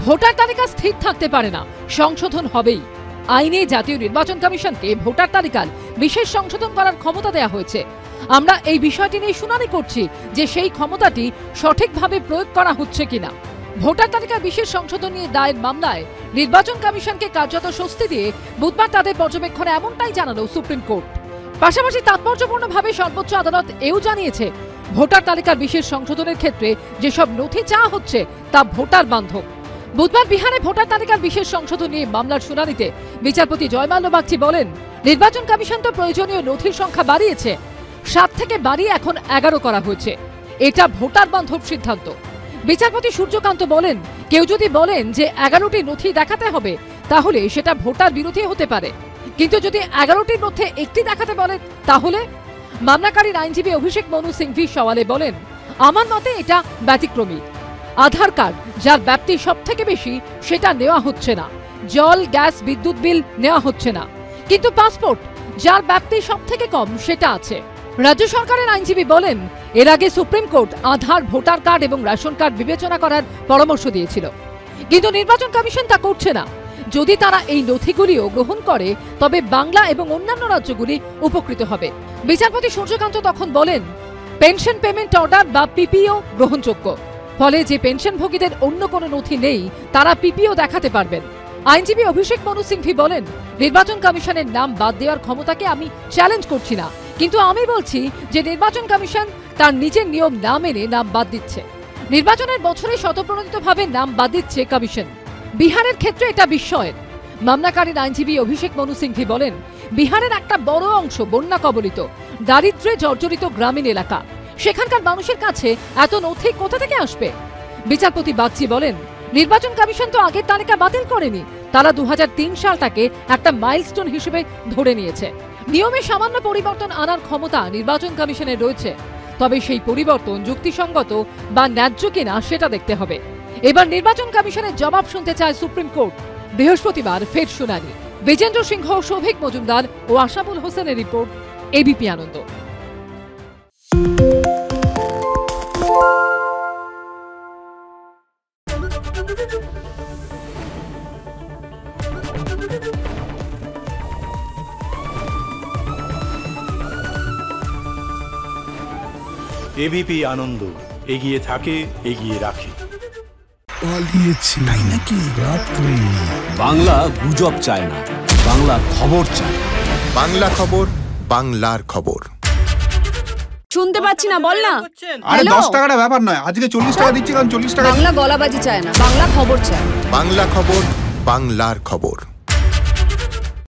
Voter তালিকা স্থির থাকতে পারে না, সংশোধন হবেই। আইনে জাতীয় নির্বাচন কমিশনকে ভোটার তালিকার বিশেষ সংশোধন করার ক্ষমতা দেয়া হয়েছে। আমরা এই বিষয়টি নিয়ে শুনানি করছি যে সেই ক্ষমতাটি সঠিকভাবে প্রয়োগ করা হচ্ছে কিনা। ভোটার তালিকার বিশেষ সংশোধন নিয়ে দায়ের মামলায় নির্বাচন কমিশনকে কার্যত স্বস্তি দিয়ে বুধবার তাদের পর্যবেক্ষণে এমনটাই জানালো সুপ্রিম কোর্ট। পাশাপাশি তাৎপর্যপূর্ণভাবে সর্বোচ্চ আদালত এও জানিয়েছে, ভোটার তালিকার বিশেষ সংশোধনের ক্ষেত্রে যেসব নথি চাওয়া হচ্ছে তা ভোটার বান্ধব। বুধবার বিহারে ভোটার তালিকার বিশেষ সংশোধন নিয়ে মামলার শুনানিতে বিচারপতি জয়মাল্য বাগচি বলেন, নির্বাচন কমিশন তো প্রয়োজনীয় নথির সংখ্যা বাড়িয়েছে, 7 থেকে বাড়িয়ে এখন 11 করা হয়েছে। এটা ভোটার বান্ধব সিদ্ধান্ত। বিচারপতি সূর্যকান্ত বলেন, কেউ যদি বলেন যে 11টি নথি দেখাতে হবে তাহলে সেটা ভোটার বিরোধী হতে পারে, কিন্তু যদি 11টির মধ্যে একটি দেখাতে বলে তাহলে? মামলাকারীর আইনজীবী অভিষেক মনু সিংভি সওয়ালে বলেন, আমার মতে এটা ব্যতিক্রমী। আধার কার্ড যার ব্যাপ্তি সব থেকে বেশি সেটা নেওয়া হচ্ছে না, জল গ্যাস বিদ্যুৎ বিল নেওয়া হচ্ছে না, কিন্তু পাসপোর্ট যার ব্যাপ্তি সব থেকে কম সেটা আছে। রাজ্য সরকারের আইনজীবী বলেন, এর আগে সুপ্রিম কোর্ট আধার, ভোটার কার্ড এবং রেশন কার্ড বিবেচনা করার পরামর্শ দিয়েছিল, কিন্তু নির্বাচন কমিশন তা করছে না। যদি তারা এই নথিগুলিও গ্রহণ করে তবে বাংলা এবং অন্যান্য রাজ্যগুলি উপকৃত হবে। বিচারপতি সূর্যকান্ত তখন বলেন, পেনশন পেমেন্ট অর্ডার বা পিপিও গ্রহণযোগ্য, ফলে যে পেনশনভোগীদের অন্য কোনো নথি নেই তারা পিপিও দেখাতে পারবেন। আইনজীবী অভিষেক মনু সিংভি বলেন, নির্বাচন কমিশনের নাম বাদ দেওয়ার ক্ষমতাকে আমি চ্যালেঞ্জ করছি না, কিন্তু আমি বলছি যে নির্বাচন কমিশন তার নিজের নিয়ম না মেনে নাম বাদ দিচ্ছে। নির্বাচনের বছরে স্বতঃপ্রণোদিতভাবে নাম বাদ দিচ্ছে কমিশন। বিহারের ক্ষেত্রে এটা বিস্ময়ের। মামলাকারীর আইনজীবী অভিষেক মনু সিংভি বলেন, বিহারের একটা বড় অংশ বন্যা কবলিত, দারিদ্র্যে জর্জরিত গ্রামীণ এলাকা, সেখানকার মানুষের কাছে এত নথি কোথা থেকে আসবে? বিচারপতি বাগচি বলেন, নির্বাচন কমিশন তো আগের তালিকা বাতিল করেনি, তারা 2003 সালটাকে একটা মাইলস্টোন হিসেবে ধরে নিয়েছে। নিয়মে সামান্য পরিবর্তন আনার ক্ষমতা নির্বাচন কমিশনের রয়েছে, তবে সেই পরিবর্তন যুক্তিসঙ্গত বা ন্যায্য কিনা সেটা দেখতে হবে। এবার নির্বাচন কমিশনের জবাব শুনতে চায় সুপ্রিম কোর্ট। বৃহস্পতিবার ফের শুনানি। বিজেন্দ্র সিংহ, সৌভিক মজুমদার ও আশাবুল হোসেনের রিপোর্ট, এবিপি আনন্দ। এবিপি আনন্দ, এগিয়ে থাকে, এগিয়ে রাখে। পালিয়েছি তাই নাকি? রাত্রে বাংলা গুজব চায় না, বাংলা খবর চায়। বাংলা খবর, বাংলার খবর। শুনতে পাচ্ছি না, বল না। আরে 10 টাকাটা ব্যাপার নয়, আজকে 40 টাকা দিচ্ছি, কারণ 40 টাকা। বাংলা গলাবাজি চায় না, বাংলা খবর চায়। বাংলা খবর, বাংলার খবর।